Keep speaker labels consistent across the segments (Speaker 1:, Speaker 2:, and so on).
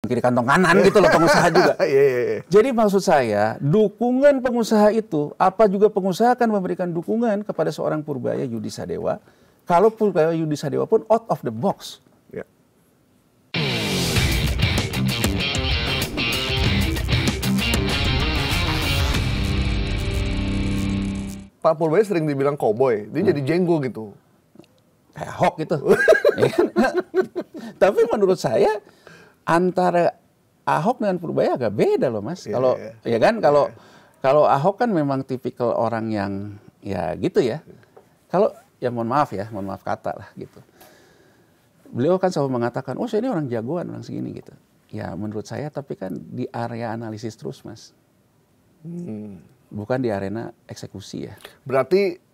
Speaker 1: kiri kantong kanan gitu loh pengusaha juga. Jadi maksud saya, dukungan pengusaha itu, apa juga pengusaha akan memberikan dukungan kepada seorang Purbaya Yudi Sadewa, kalau Purbaya Yudi Sadewa pun out of the box. Ya.
Speaker 2: Pak Purbaya sering dibilang cowboy, dia jadi jenggo gitu.
Speaker 1: Kayak Ahok gitu. Tapi menurut saya, antara Ahok dengan Purbaya agak beda loh Mas. Kalau ya kan kalau Ahok kan memang tipikal orang yang ya gitu ya. Kalau ya mohon maaf kata lah gitu. Beliau kan selalu mengatakan, oh saya ini orang jagoan, orang segini gitu. Ya menurut saya tapi kan di area analisis terus Mas. Bukan di arena eksekusi ya.
Speaker 2: Berarti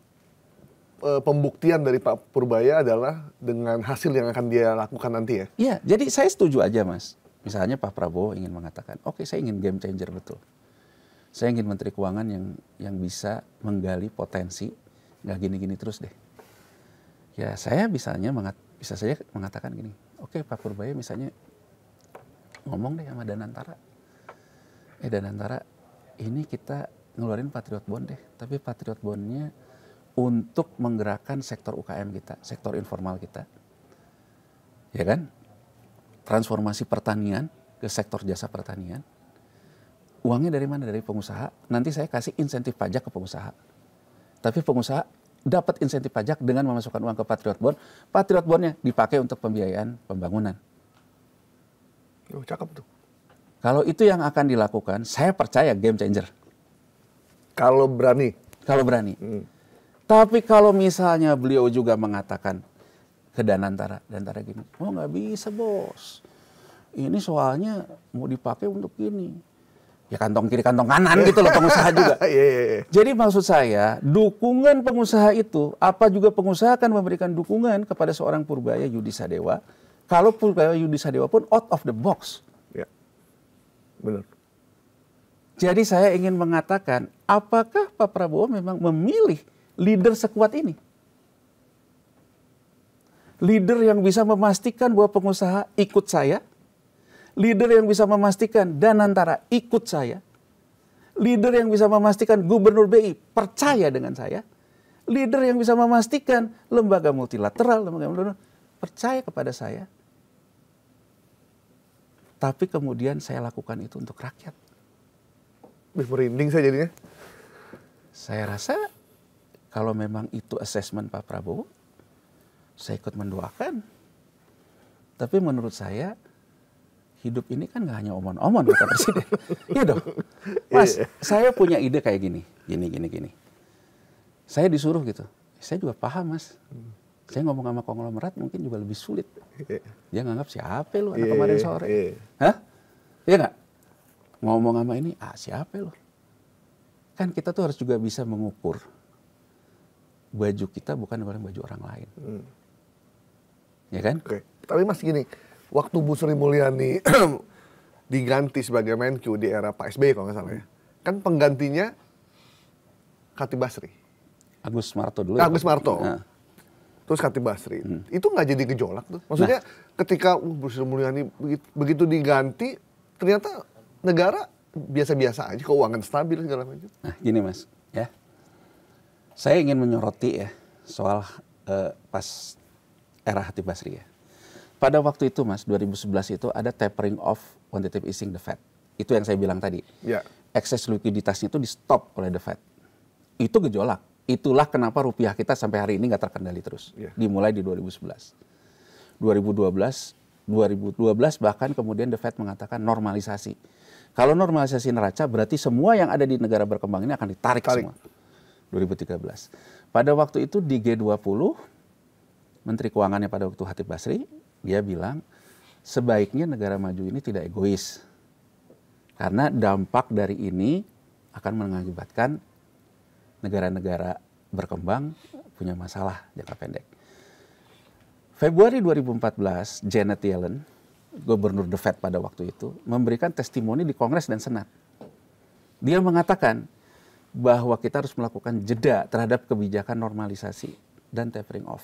Speaker 2: pembuktian dari Pak Purbaya adalah dengan hasil yang akan dia lakukan nanti ya?
Speaker 1: Iya, jadi saya setuju aja Mas. Misalnya Pak Prabowo ingin mengatakan, oke saya ingin game changer betul. Saya ingin Menteri Keuangan yang bisa menggali potensi, nggak gini-gini terus deh. Ya saya bisa saja mengatakan gini, oke Pak Purbaya misalnya ngomong deh sama Danantara. Danantara, ini kita ngeluarin Patriot Bond deh, tapi Patriot Bond-nya untuk menggerakkan sektor UKM kita, sektor informal kita. Ya kan? Transformasi pertanian ke sektor jasa pertanian. Uangnya dari mana? Dari pengusaha. Nanti saya kasih insentif pajak ke pengusaha. Tapi pengusaha dapat insentif pajak dengan memasukkan uang ke Patriot Bond. Patriot Bond-nya dipakai untuk pembiayaan pembangunan.
Speaker 2: Oh, cakep tuh.
Speaker 1: Kalau itu yang akan dilakukan, saya percaya game changer.
Speaker 2: Kalau berani?
Speaker 1: Kalau berani. Tapi kalau misalnya beliau juga mengatakan ke Danantara gini, oh nggak bisa bos, ini soalnya mau dipakai untuk ini, ya kantong kiri kantong kanan gitu loh pengusaha juga. Jadi maksud saya, dukungan pengusaha itu, apa juga pengusaha akan memberikan dukungan kepada seorang Purbaya Yudi Sadewa, kalau Purbaya Yudi Sadewa pun out of the box.
Speaker 2: Ya, benar.
Speaker 1: Jadi saya ingin mengatakan, apakah Pak Prabowo memang memilih leader sekuat ini? Leader yang bisa memastikan bahwa pengusaha ikut saya. Leader yang bisa memastikan Danantara ikut saya. Leader yang bisa memastikan Gubernur BI percaya dengan saya. Leader yang bisa memastikan lembaga multilateral, percaya kepada saya. Tapi kemudian saya lakukan itu untuk rakyat.
Speaker 2: Merinding saya jadinya.
Speaker 1: Saya rasa kalau memang itu assessment Pak Prabowo, saya ikut mendoakan. Tapi menurut saya, hidup ini kan nggak hanya omon-omon kata Presiden. Iya dong. Mas, saya punya ide kayak gini. Saya disuruh gitu. Saya juga paham Mas. Saya ngomong sama konglomerat mungkin juga lebih sulit. Dia nganggap siapa lu anak kemarin sore. Hah? Iya nggak? Ngomong sama ini, siapa lu? Kan kita tuh harus juga bisa mengukur baju kita bukan oleh baju orang lain. Ya kan?
Speaker 2: Oke. Tapi Mas gini, waktu Bu Sri Mulyani diganti sebagai Menq di era Pak SBY kalau nggak salah ya, kan penggantinya Khatib Basri.
Speaker 1: Agus Marto dulu.
Speaker 2: Agus Marto. Terus Khatib Basri. Itu nggak jadi gejolak tuh? Maksudnya ketika Bu Sri Mulyani begitu diganti, ternyata negara biasa-biasa aja, keuangan stabil segala macam.
Speaker 1: Nah gini Mas, ya. Saya ingin menyoroti ya soal pas era Khatib Basri ya. Pada waktu itu Mas, 2011 itu ada tapering off quantitative easing the Fed. Itu yang saya bilang tadi.
Speaker 2: Ya.
Speaker 1: Ekses likuiditasnya itu di stop oleh the Fed. Itu gejolak. Itulah kenapa rupiah kita sampai hari ini nggak terkendali terus. Ya. Dimulai di 2011. 2012 bahkan kemudian the Fed mengatakan normalisasi. Kalau normalisasi neraca berarti semua yang ada di negara berkembang ini akan ditarik semua. 2013. Pada waktu itu di G20, Menteri Keuangannya pada waktu Khatib Basri, dia bilang sebaiknya negara maju ini tidak egois. Karena dampak dari ini akan mengakibatkan negara-negara berkembang punya masalah jangka pendek. Februari 2014, Janet Yellen, Gubernur The Fed pada waktu itu, memberikan testimoni di Kongres dan Senat. Dia mengatakan bahwa kita harus melakukan jeda terhadap kebijakan normalisasi dan tapering off.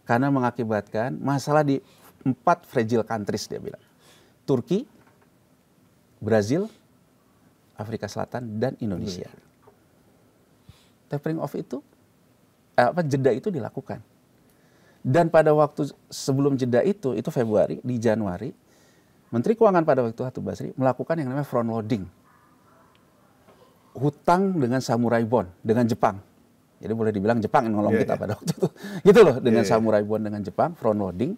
Speaker 1: Karena mengakibatkan masalah di 4 fragile countries, dia bilang. Turki, Brazil, Afrika Selatan, dan Indonesia. Tapering off itu, jeda itu dilakukan. Dan pada waktu sebelum jeda itu Februari, di Januari, Menteri Keuangan pada waktu Hatib Basri melakukan yang namanya front loading. Hutang dengan samurai bond, dengan Jepang. Jadi boleh dibilang Jepang yang nolong kita pada waktu itu. Gitu loh, dengan samurai bond dengan Jepang, front loading.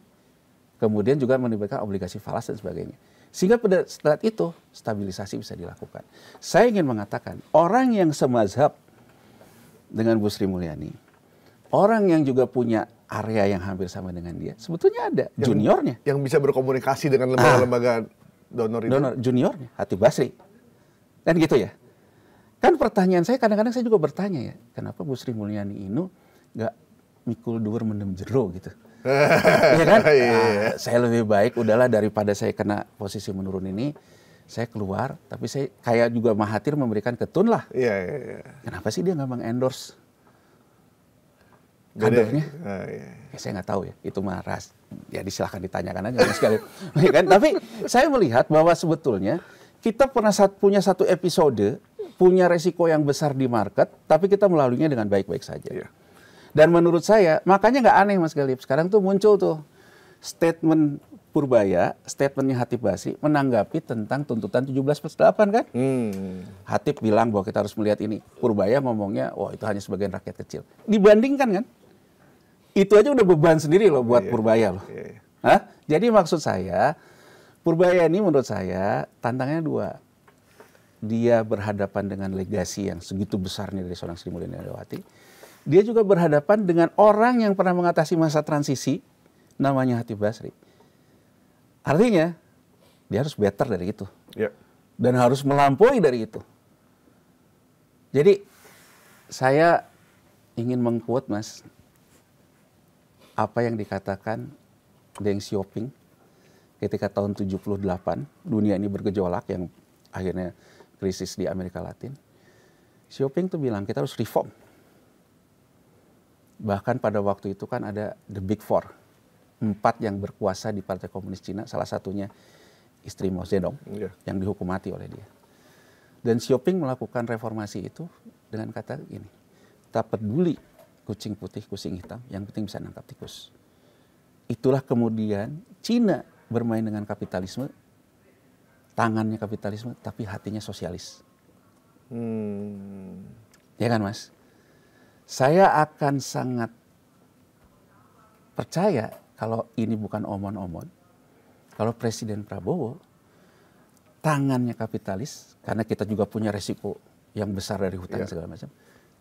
Speaker 1: Kemudian juga menimbulkan obligasi falas dan sebagainya. Sehingga pada saat itu stabilisasi bisa dilakukan. Saya ingin mengatakan, orang yang semazhab dengan Bu Sri Mulyani, orang yang juga punya area yang hampir sama dengan dia, sebetulnya ada juniornya.
Speaker 2: Yang bisa berkomunikasi dengan lembaga-lembaga donor itu.
Speaker 1: Donor juniornya, Hatib Basri. Kan gitu ya. Kan pertanyaan saya, kadang-kadang saya juga bertanya ya, kenapa Bu Sri Mulyani ini nggak mikul dur mendem jero gitu. Ya kan? Saya lebih baik udahlah daripada saya kena posisi menurun ini, saya keluar, tapi saya kayak juga Mahathir memberikan ketun lah. Kenapa sih dia nggak mengendorse kadernya? Ya, saya nggak tahu ya, itu mah ya disilahkan ditanyakan aja sekali. Ya kan? Tapi saya melihat bahwa sebetulnya kita pernah punya satu episode, punya resiko yang besar di market, tapi kita melaluinya dengan baik-baik saja. Dan menurut saya, makanya nggak aneh Mas Galip, sekarang tuh muncul tuh statement Purbaya, statementnya Hatib Basri menanggapi tentang tuntutan 17+8 kan? Hatib bilang bahwa kita harus melihat ini. Purbaya ngomongnya, wah itu hanya sebagian rakyat kecil. Dibandingkan kan? Itu aja udah beban sendiri loh buat Purbaya loh. Jadi maksud saya, Purbaya ini menurut saya tantangannya dua. Dia berhadapan dengan legasi yang segitu besarnya dari seorang Sri Mulyani Indrawati. Dia juga berhadapan dengan orang yang pernah mengatasi masa transisi, namanya Hatib Basri. Artinya, dia harus better dari itu. Dan harus melampaui dari itu. Jadi, saya ingin meng-quote, Mas, apa yang dikatakan Deng Xiaoping ketika tahun 78, dunia ini bergejolak yang akhirnya krisis di Amerika Latin. Xiaoping tuh bilang, kita harus reform. Bahkan pada waktu itu kan ada the big four, 4 yang berkuasa di Partai Komunis Cina, salah satunya istri Mao Zedong yang dihukum mati oleh dia. Dan Xiaoping melakukan reformasi itu dengan kata gini, tak peduli kucing putih, kucing hitam, yang penting bisa nangkap tikus. Itulah kemudian Cina bermain dengan kapitalisme, tangannya kapitalisme, tapi hatinya sosialis. Ya kan Mas? Saya akan sangat percaya kalau ini bukan omon-omon, kalau Presiden Prabowo tangannya kapitalis, karena kita juga punya resiko yang besar dari hutang segala macam,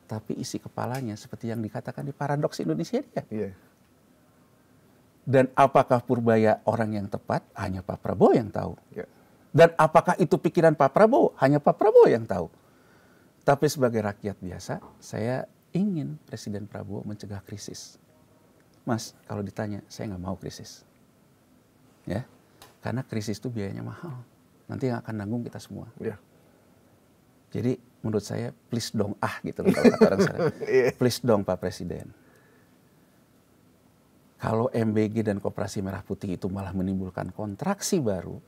Speaker 1: tapi isi kepalanya seperti yang dikatakan di Paradoks Indonesia dia. Dan apakah Purbaya orang yang tepat? Hanya Pak Prabowo yang tahu. Dan apakah itu pikiran Pak Prabowo? Hanya Pak Prabowo yang tahu. Tapi sebagai rakyat biasa, saya ingin Presiden Prabowo mencegah krisis. Mas, kalau ditanya, saya nggak mau krisis. Ya, karena krisis itu biayanya mahal. Nanti yang akan nanggung kita semua. Jadi menurut saya, please dong gitu loh kalau kata orang sekarang. Please dong Pak Presiden. Kalau MBG dan Koperasi Merah Putih itu malah menimbulkan kontraksi baru,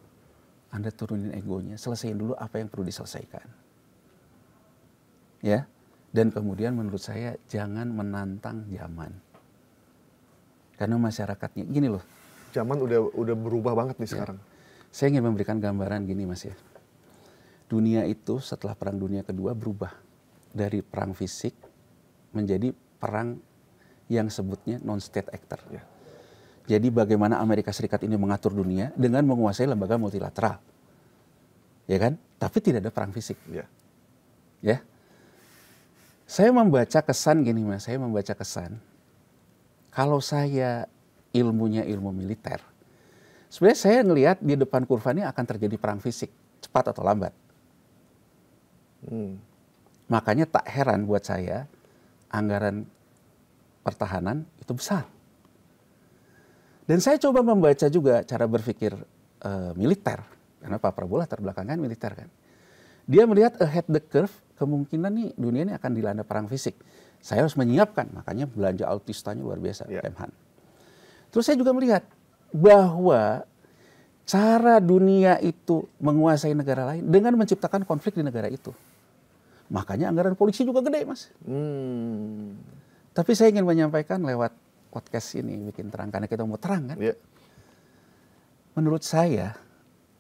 Speaker 1: Anda turunin egonya, selesaiin dulu apa yang perlu diselesaikan. Ya. Dan kemudian menurut saya jangan menantang zaman. Karena masyarakatnya, gini loh.
Speaker 2: Zaman udah berubah banget nih sekarang.
Speaker 1: Saya ingin memberikan gambaran gini Mas ya. Dunia itu setelah Perang Dunia Kedua berubah. Dari perang fisik menjadi perang yang sebutnya non-state actor. Jadi bagaimana Amerika Serikat ini mengatur dunia dengan menguasai lembaga multilateral. Ya kan? Tapi tidak ada perang fisik. Ya. Saya membaca kesan gini Mas, kalau saya ilmunya ilmu militer, sebenarnya saya ngelihat di depan kurva ini akan terjadi perang fisik, cepat atau lambat. Makanya tak heran buat saya, anggaran pertahanan itu besar. Dan saya coba membaca juga cara berpikir militer, karena Pak Prabowo latar belakangnya militer kan. Dia melihat ahead the curve, kemungkinan nih dunia ini akan dilanda perang fisik. Saya harus menyiapkan, makanya belanja alutistanya luar biasa, Kemhan. Terus saya juga melihat bahwa cara dunia itu menguasai negara lain dengan menciptakan konflik di negara itu. Makanya anggaran polisi juga gede, Mas. Tapi saya ingin menyampaikan lewat podcast ini, bikin terang, karena kita mau terang kan.
Speaker 2: Yeah.
Speaker 1: Menurut saya,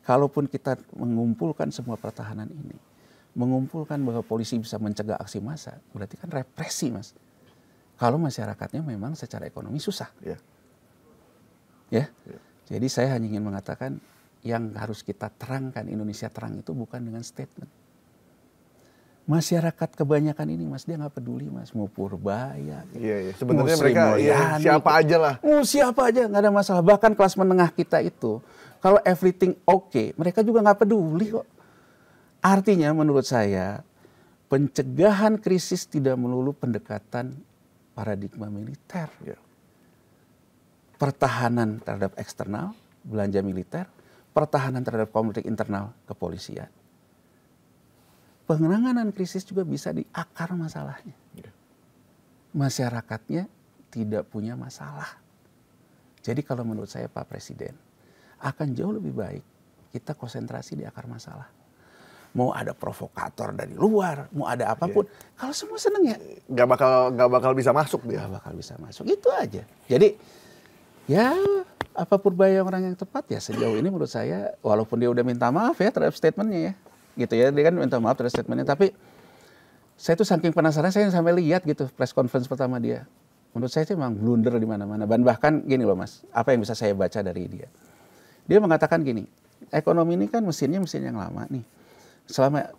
Speaker 1: kalaupun kita mengumpulkan semua pertahanan ini, mengumpulkan bahwa polisi bisa mencegah aksi massa, berarti kan represi, Mas. Kalau masyarakatnya memang secara ekonomi susah.
Speaker 2: Yeah.
Speaker 1: Ya. Jadi saya hanya ingin mengatakan yang harus kita terangkan, Indonesia terang itu bukan dengan statement. Masyarakat kebanyakan ini, Mas, dia nggak peduli, Mas, mau Purbaya,
Speaker 2: Iya. Sebenarnya mereka siapa aja lah.
Speaker 1: Siapa aja, nggak ada masalah. Bahkan kelas menengah kita itu, kalau everything okay, mereka juga nggak peduli kok. Artinya menurut saya, pencegahan krisis tidak melulu pendekatan paradigma militer.
Speaker 2: Ya.
Speaker 1: Pertahanan terhadap eksternal, belanja militer, pertahanan terhadap konflik internal, kepolisian. Penanganan krisis juga bisa di akar masalahnya. Masyarakatnya tidak punya masalah. Jadi kalau menurut saya Pak Presiden, akan jauh lebih baik kita konsentrasi di akar masalah. Mau ada provokator dari luar, mau ada apapun, kalau semua seneng ya.
Speaker 2: Nggak bakal bisa masuk dia.
Speaker 1: Nggak bakal bisa masuk, itu aja. Jadi ya apa Purbaya orang yang tepat ya sejauh ini menurut saya, walaupun dia udah minta maaf ya terhadap statementnya ya. Gitu ya, dia kan minta maaf terhadap statementnya, tapi saya tuh saking penasaran, saya sampai lihat gitu press conference pertama dia. Menurut saya itu memang blunder di mana-mana. Dan bahkan gini loh, Mas, apa yang bisa saya baca dari dia? Dia mengatakan gini, ekonomi ini kan mesin yang lama nih.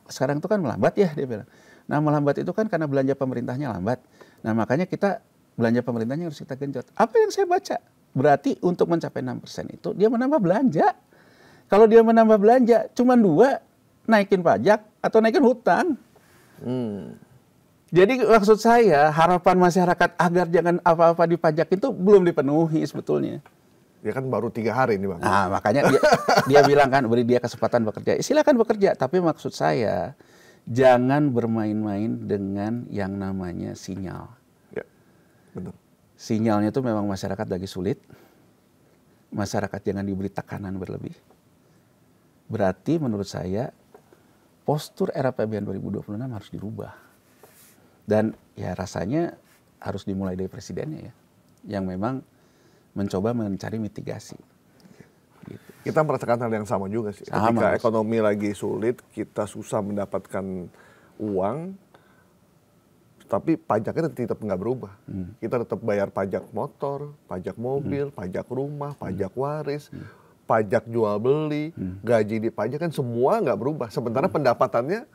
Speaker 1: Sekarang itu kan melambat ya, dia bilang. Nah melambat itu kan karena belanja pemerintahnya lambat. Nah makanya kita belanja pemerintahnya harus kita genjot. Apa yang saya baca? Berarti untuk mencapai 6% itu dia menambah belanja. Kalau dia menambah belanja cuma 2, naikin pajak atau naikin hutang. Jadi maksud saya harapan masyarakat agar jangan apa-apa dipajak itu belum dipenuhi sebetulnya.
Speaker 2: Ya kan baru 3 hari ini Bang.
Speaker 1: Nah makanya dia bilang kan beri dia kesempatan bekerja. Silakan bekerja, tapi maksud saya jangan bermain-main dengan yang namanya sinyal.
Speaker 2: Ya, benar.
Speaker 1: Sinyalnya itu memang masyarakat lagi sulit. Masyarakat jangan diberi tekanan berlebih. Berarti menurut saya postur era APBN 2026 harus dirubah. Dan ya rasanya harus dimulai dari presidennya ya. Yang memang mencoba mencari mitigasi. Gitu.
Speaker 2: Kita merasakan hal yang sama juga sih. Ketika ekonomi lagi sulit, kita susah mendapatkan uang, tapi pajaknya tetap nggak berubah. Kita tetap bayar pajak motor, pajak mobil, pajak rumah, pajak waris, pajak jual beli, gaji dipajak kan semua nggak berubah. Sementara pendapatannya,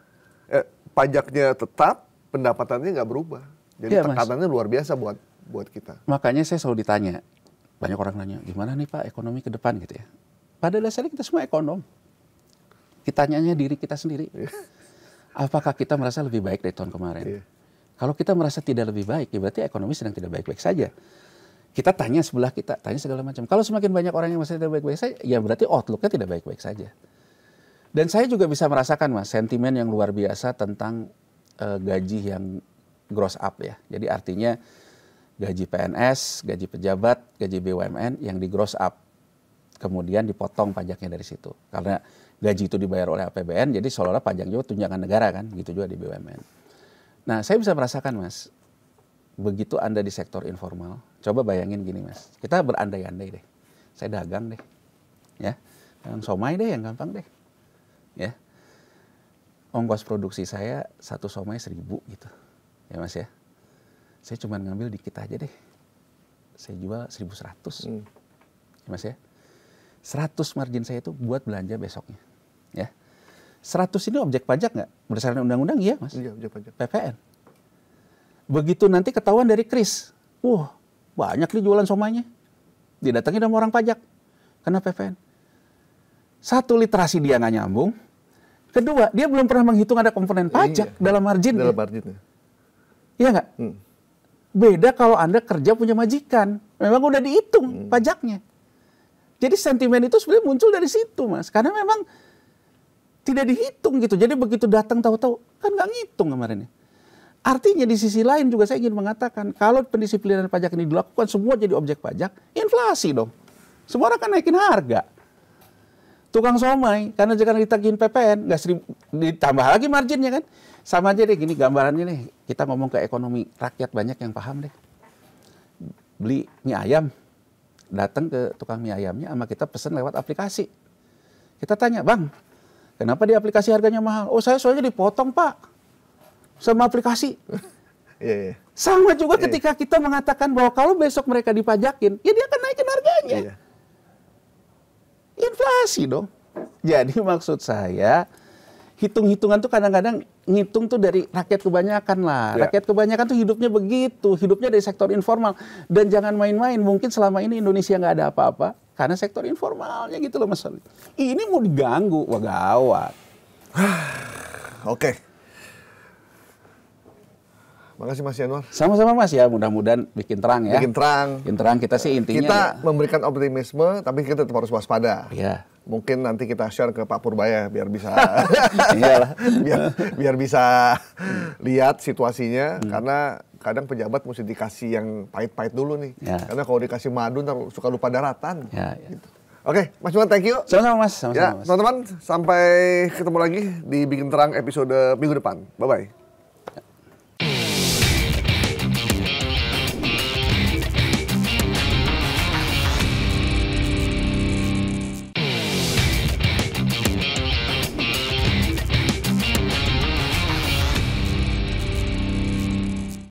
Speaker 2: pajaknya tetap, pendapatannya nggak berubah. Jadi ya, tekanannya luar biasa buat kita.
Speaker 1: Makanya saya selalu ditanya, banyak orang nanya, gimana nih Pak ekonomi ke depan gitu ya. Pada dasarnya kita semua ekonom. Kita tanyanya diri kita sendiri. Apakah kita merasa lebih baik dari tahun kemarin? Kalau kita merasa tidak lebih baik, ya berarti ekonomi sedang tidak baik-baik saja. Kita tanya sebelah kita, tanya segala macam. Kalau semakin banyak orang yang masih tidak baik-baik saja, ya berarti outlook-nya tidak baik-baik saja. Dan saya juga bisa merasakan, Mas, sentimen yang luar biasa tentang gaji yang gross up ya. Jadi artinya gaji PNS, gaji pejabat, gaji BUMN yang di gross up. Kemudian dipotong pajaknya dari situ. Karena gaji itu dibayar oleh APBN, jadi seolah-olah pajak juga tunjangan negara kan, gitu juga di BUMN. Nah, saya bisa merasakan, Mas, begitu Anda di sektor informal, coba bayangin gini Mas, kita berandai-andai deh, saya dagang deh, ya, dagang somai deh yang gampang deh, ya, ongkos produksi saya 1 somai 1.000 gitu, ya Mas ya, saya cuma ngambil dikit aja deh, saya jual 1.100, ya Mas ya, 100 margin saya itu buat belanja besoknya, ya, 100 ini objek pajak nggak? Berdasarkan undang-undang iya Mas,
Speaker 2: iya objek pajak,
Speaker 1: PPN. Begitu nanti ketahuan dari KRIS, wah banyak nih jualan somainya. Didatangi sama orang pajak, kena PPN. 1, literasi dia nggak nyambung. Kedua, dia belum pernah menghitung ada komponen pajak dalam margin.
Speaker 2: Dalam marginnya.
Speaker 1: Iya nggak? Beda kalau Anda kerja punya majikan. Memang udah dihitung pajaknya. Jadi sentimen itu sebenarnya muncul dari situ Mas. Karena memang tidak dihitung gitu. Jadi begitu datang tahu-tahu, kan nggak ngitung kemarin ya. Artinya di sisi lain juga saya ingin mengatakan, kalau pendisiplinan pajak ini dilakukan semua jadi objek pajak, inflasi dong. Semua orang kan naikin harga. tukang somai, karena jangan ditagihin PPN, nggak ditambah lagi marginnya kan. Sama aja deh gini gambarannya nih, kita ngomong ke ekonomi rakyat banyak yang paham deh. Beli mie ayam, datang ke tukang mie ayamnya sama kita pesen lewat aplikasi. Kita tanya, Bang, kenapa di aplikasi harganya mahal? Oh saya soalnya dipotong Pak, sama aplikasi.
Speaker 2: Iya.
Speaker 1: Sama juga ketika kita mengatakan bahwa kalau besok mereka dipajakin, ya dia akan naikin harganya.
Speaker 2: Iya.
Speaker 1: Inflasi dong. Jadi maksud saya, hitung-hitungan tuh kadang-kadang ngitung tuh dari rakyat kebanyakan lah.
Speaker 2: Ya.
Speaker 1: Rakyat kebanyakan tuh hidupnya begitu, hidupnya dari sektor informal. Dan jangan main-main, mungkin selama ini Indonesia nggak ada apa-apa, karena sektor informalnya gitu loh Mas Solid. Ini mau diganggu, wah gawat.
Speaker 2: Oke. Makasih Mas Yanuar.
Speaker 1: Sama-sama Mas ya, mudah-mudahan bikin terang ya.
Speaker 2: Bikin terang.
Speaker 1: Bikin terang, kita sih intinya
Speaker 2: Kita
Speaker 1: ya.
Speaker 2: memberikan optimisme, tapi kita tetap harus waspada.
Speaker 1: Iya.
Speaker 2: Mungkin nanti kita share ke Pak Purbaya biar bisa
Speaker 1: Iyalah.
Speaker 2: biar bisa lihat situasinya, karena kadang pejabat mesti dikasih yang pahit-pahit dulu nih.
Speaker 1: Ya.
Speaker 2: Karena kalau dikasih madu ntar suka lupa daratan.
Speaker 1: Ya, ya.
Speaker 2: Oke, Mas Juman, thank you.
Speaker 1: Sama-sama Mas, sama-sama
Speaker 2: Ya,
Speaker 1: Mas.
Speaker 2: teman-teman, sampai ketemu lagi di Bikin Terang episode minggu depan. Bye-bye.